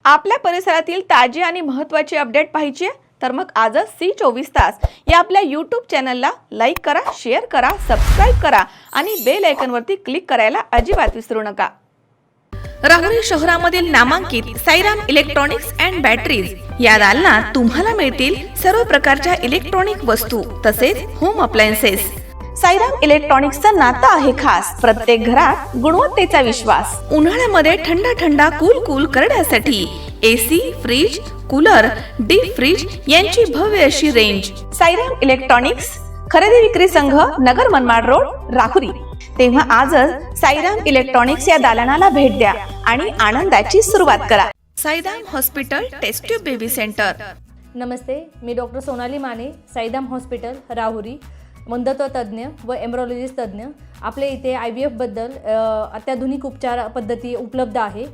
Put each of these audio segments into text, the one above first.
आपल्या परिसरातील ताजी आणि महत्त्वाची अपडेट पाहिजे आहे तर मग आजच C24 तास या आपल्या YouTube चॅनलला लाईक करा, शेअर करा, सबस्क्राइब करा आणि बेल आयकॉनवरती क्लिक करायला अजिबात विसरू नका। राहुरी शहरामधील नामांकित साईराम इलेक्ट्रॉनिक्स अँड बॅटरीज या दालनात तुम्हाला मिळतील सर्व प्रकारच्या इलेक्ट्रॉनिक वस्तू तसेच होम अप्लायन्सेस। साईराम इलेक्ट्रॉनिक्सचं नातं आहे खास, प्रत्येक घरात गुणवत्तेचा विश्वास। उन्हाळ्यामध्ये थंड कूल करण्यासाठी AC, fridge, cooler, deep fridge यांची भव्य अशी रेंज। साईराम इलेक्ट्रॉनिक्स खरेदी विक्री संघ, नगर मनमाड रोड, राहुरी। तेव्हा आजच साईराम इलेक्ट्रॉनिक्स या दालनाला भेट द्या आणि आनंदाची सुरुवात करा। Sairam hospital test tube baby centre. नमस्ते, मी डॉक्टर सोनाली माने, साईराम हॉस्पिटल राहुरी, मंदत्व तज्ञ व एम्ब्रॉलॉजिस्ट तज्ञ। आपल्या इथे IVF बद्दल अत्याधुनिक उपचार पद्धती उपलब्ध आहे।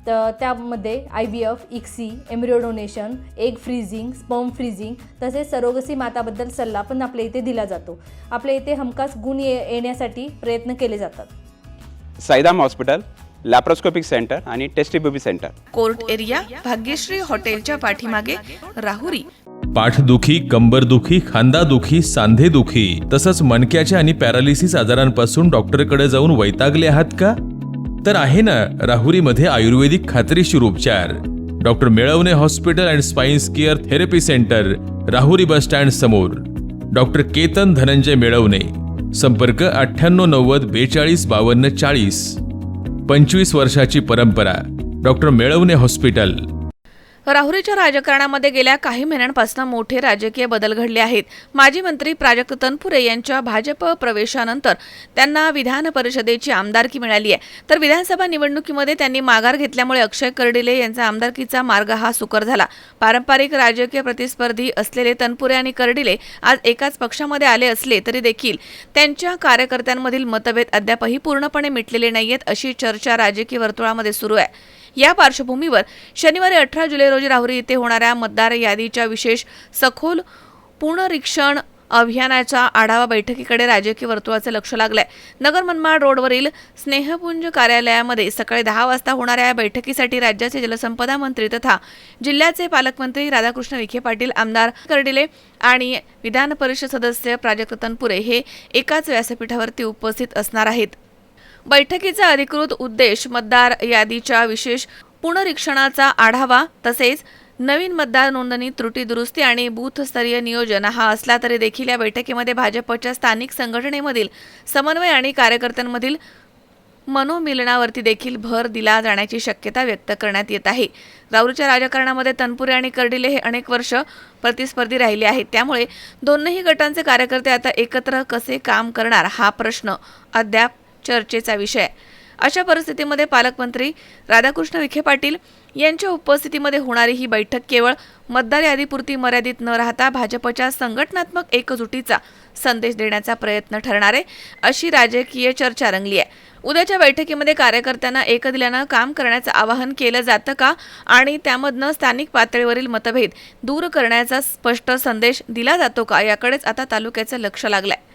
तर त्यामध्ये IVF, ICSI, embryo donation, egg freezing, sperm freezing तसेच सरोगसी माताबद्दल सल्ला पण आपल्या इथे दिला जातो। आपल्या इथे हमखास गुण येण्यासाठी प्रयत्न केले जातात। साईराम हॉस्पिटल लॅप्रोस्कोपिक सेंटर आणि test baby centre, court area, Bhagyashri हॉटेलच्या पाठीमागे, राहुरी। पाठदुखी, कंबरदुखी, खांदादुखी, सांधेदुखी तसंच मणक्याच्या आणि पॅरालिसिस आजारांपासून डॉक्टरकडे जाऊन वैतागले आहात का? तर आहे ना राहुरीमध्ये आयुर्वेदिक खात्रीशीर उपचार। Doctor Melavane hospital and spine care therapy centre, Rahuri bus stand समोर। डॉक्टर केतन धनंजय मेळवणे, संपर्क 9890 42 52 40। 25 वर्षाची परंपरा, डॉक्टर मेळवणे हॉस्पिटल। राहुरीच्या राजकारणामध्ये गेल्या काही महिन्यांपासून मोठे राजकीय बदल घडले आहेत। माजी मंत्री प्राजक्त तनपुरे यांच्या भाजप प्रवेशानंतर त्यांना विधान परिषदेची आमदारकी मिळाली आहे, तर विधानसभा निवडणुकीमध्ये त्यांनी माघार घेतल्यामुळे अक्षय कर्डिले यांचा आमदारकीचा मार्ग हा सुकर झाला। पारंपरिक राजकीय प्रतिस्पर्धी असलेले तनपुरे आणि कर्डिले आज एकाच पक्षामध्ये आले असले तरी देखील त्यांच्या कार्यकर्त्यांमधील मतभेद अद्यापही पूर्णपणे मिटलेले नाहीयेत, अशी चर्चा राजकीय वर्तुळामध्ये सुरू आहे। या पार्श्वभूमीवर शनिवारी 18 जुलै रोजी राहुरी येथे होणाऱ्या मतदार यादीच्या विशेष सखोल पुनरीक्षण अभियानाच्या आढावा बैठकीकडे राजकीय वर्तुळाचे लक्ष लागलंय। नगर मनमाड रोडवरील स्नेहपुंज कार्यालयामध्ये सकाळी 10 वाजता होणाऱ्या या बैठकीसाठी राज्याचे जलसंपदा मंत्री तथा जिल्ह्याचे पालकमंत्री राधाकृष्ण विखे पाटील, आमदार कर्डिले आणि विधान परिषद सदस्य प्राजक्त तनपुरे हे एकाच व्यासपीठावरती उपस्थित असणार आहेत। बैठकीचा अधिकृत उद्देश मतदार यादीच्या विशेष पुनरीक्षणाचा आढावा तसेच नवीन मतदार नोंदणी, त्रुटी दुरुस्ती आणि बूथस्तरीय नियोजन हा असला तरी देखील या बैठकीमध्ये भाजपच्या स्थानिक संघटनेमधील समन्वय आणि कार्यकर्त्यांमधील मनोमिलनावरती देखील भर दिला जाण्याची शक्यता व्यक्त करण्यात येत आहे। राहुरीच्या राजकारणामध्ये तनपुरे आणि कर्डिले हे अनेक वर्ष प्रतिस्पर्धी राहिले आहेत, त्यामुळे दोन्ही गटांचे कार्यकर्ते आता एकत्र कसे काम करणार हा प्रश्न अद्याप चर्चेचा विषय। अशा परिस्थितीमध्ये पालकमंत्री राधाकृष्ण विखे पाटील यांच्या उपस्थितीमध्ये होणारी ही बैठक केवळ मतदार यादीपुरती मर्यादित न राहता भाजपच्या संघटनात्मक एकजुटीचा संदेश देण्याचा प्रयत्न ठरणार आहे, अशी राजकीय चर्चा रंगली आहे। उद्याच्या बैठकीमध्ये कार्यकर्त्यांना एकदिलानं काम करण्याचं आवाहन केलं जातं का आणि त्यामधनं स्थानिक पातळीवरील मतभेद दूर करण्याचा स्पष्ट संदेश दिला जातो का, याकडेच आता तालुक्याचं लक्ष लागलंय।